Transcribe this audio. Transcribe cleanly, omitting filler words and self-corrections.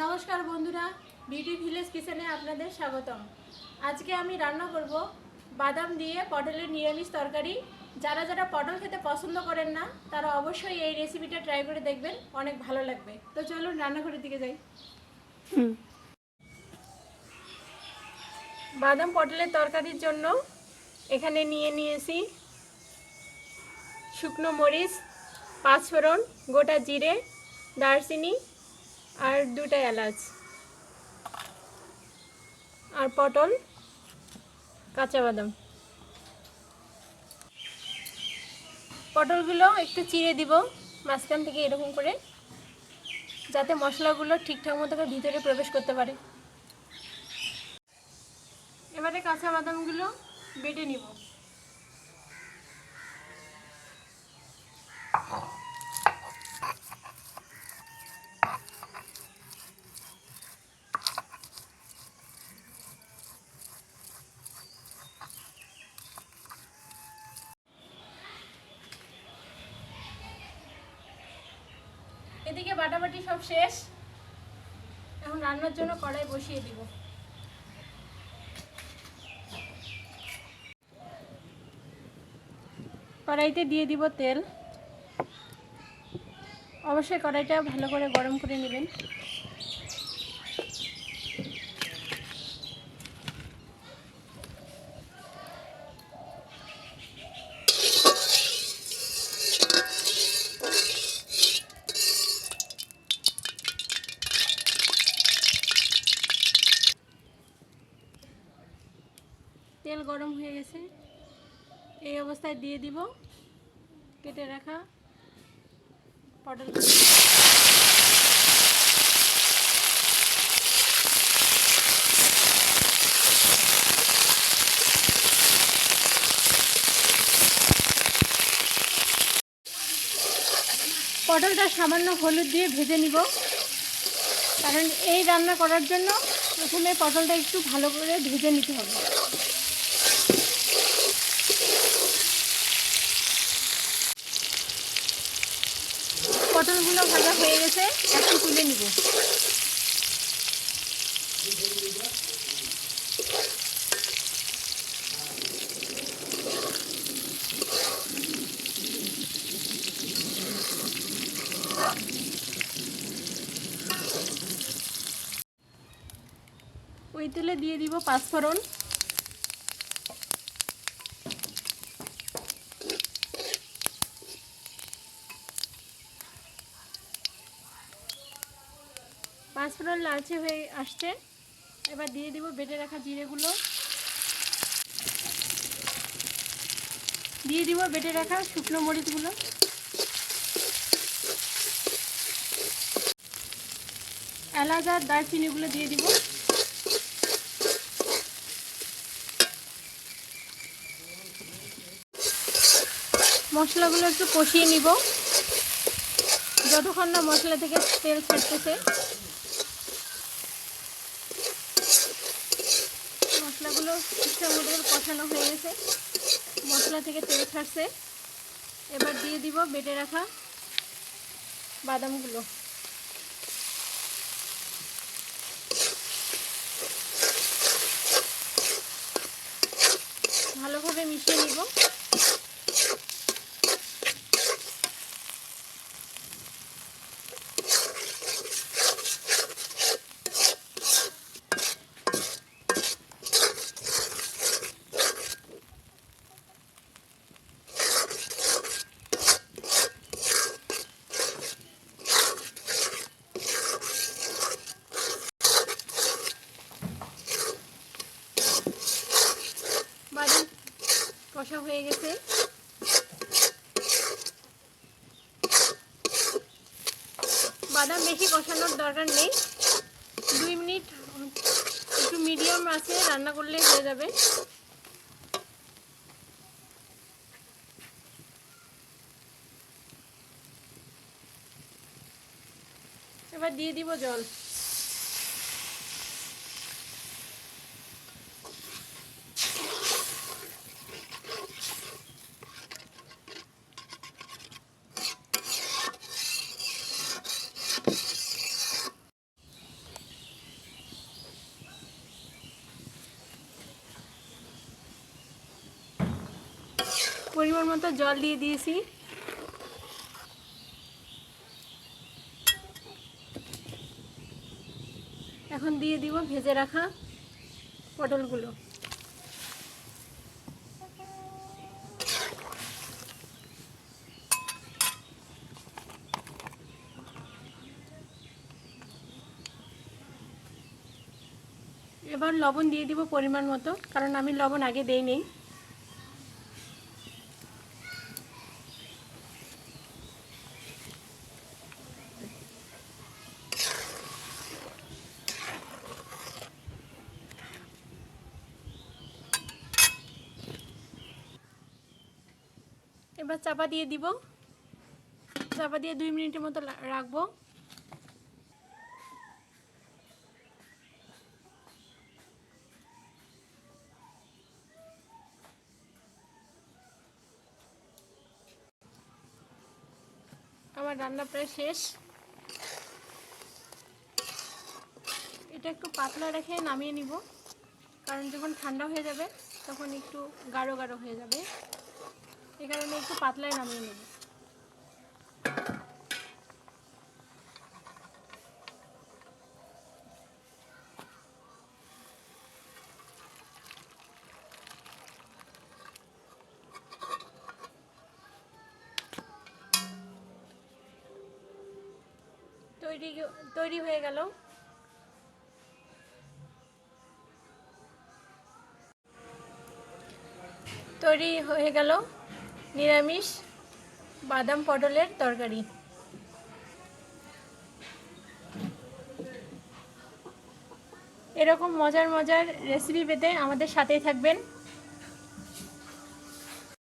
নমস্কার বন্ধুরা, beauty village কিচেনে আপনাদের স্বাগতম। আজকে আমি রান্না করব বাদাম দিয়ে পটলের নিরামিষ তরকারি। যারা যারা পটল খেতে পছন্দ করেন না তারা অবশ্যই এই রেসিপিটা ট্রাই করে দেখবেন, অনেক ভালো লাগবে। তো চলুন রান্নাঘরের দিকে যাই। বাদাম পটলের তরকারির জন্য এখানে নিয়েছি শুকনো মরিচ, পাঁচফোড়ন, গোটা জিরে, দারচিনি আর দুটো এলাচ, আর পটল, কাঁচা বাদাম। পটলগুলো একটু চিড়ে দিব মাঝখান থেকে এরকম করে, যাতে মশলাগুলো ঠিকঠাক মতো ভিতরে প্রবেশ করতে পারে। এবারে কাঁচা বাদামগুলো বেটে নিব। এদিকে বাটাবাটি সব শেষ, এখন রান্নার জন্য কড়াই বসিয়ে দিব। কড়াইতে দিয়ে দিব তেল। অবশ্যই কড়াইটা ভালো করে গরম করে নেবেন। তেল গরম হয়ে গেছে, এই অবস্থায় দিয়ে দিব কেটে রাখা পটল। পটলটা সামান্য হলুদ দিয়ে ভেজে নিব, কারণ এই রান্না করার জন্য প্রথমে পটলটা একটু ভালো করে ভেজে নিতে হবে। পটলগুলো ভাজা হয়ে গেছে, এখন তুলে নিব। ওই তেলে দিয়ে দিব পাঁচফোড়ন, পাঁচফোড়ন লালচে হয়ে আসছে। এবার দিয়ে দিব বেটে রাখা জিরেগুলো, দিয়ে দিব বেটে রাখা শুকনো মরিচগুলো, এলাচ আর দারচিনিগুলো দিয়ে দিব। মশলাগুলো একটু কষিয়ে নিব যতক্ষণ না মশলা থেকে তেল ছাড়তেছে। মশলাগুলো ঠিকঠাক মতো কষানো হয়ে গেছে, মশলা থেকে তেল ছাড়ছে। এবার দিয়ে দিব বেটে রাখা বাদামগুলো। ভালোভাবে মিশিয়ে নিব। বাদাম কষা হয়ে গেছে, বাদাম বেশি কষানোর দরকার নেই, 2 মিনিট একটু মিডিয়াম আঁচে রান্না করলেই হয়ে যাবে। এবার দিয়ে দিব জল। পরিমাণ মতো জল দিয়ে দিয়েছি। এখন দিয়ে দিব ভেজে রাখা পটলগুলো। এবার লবণ দিয়ে দিব পরিমাণ মতো, কারণ আমি লবণ আগে দেই নেই। এবার চাপা দিয়ে দিব, চাপা দিয়ে 2 মিনিটের মতো রাখবো। আমার রান্না প্রায় শেষ। এটা একটু পাতলা রেখে নামিয়ে নিব, কারণ যখন ঠান্ডা হয়ে যাবে তখন একটু গাঢ় গাঢ় হয়ে যাবে, এই কারণে একটু পাতলায় নামিয়ে নেব। তৈরি হয়ে গেল। তৈরি হয়ে গেল নিরামিষ বাদাম পটলের তরকারি। এরকম মজার মজার রেসিপি পেতে আমাদের সাথেই থাকবেন।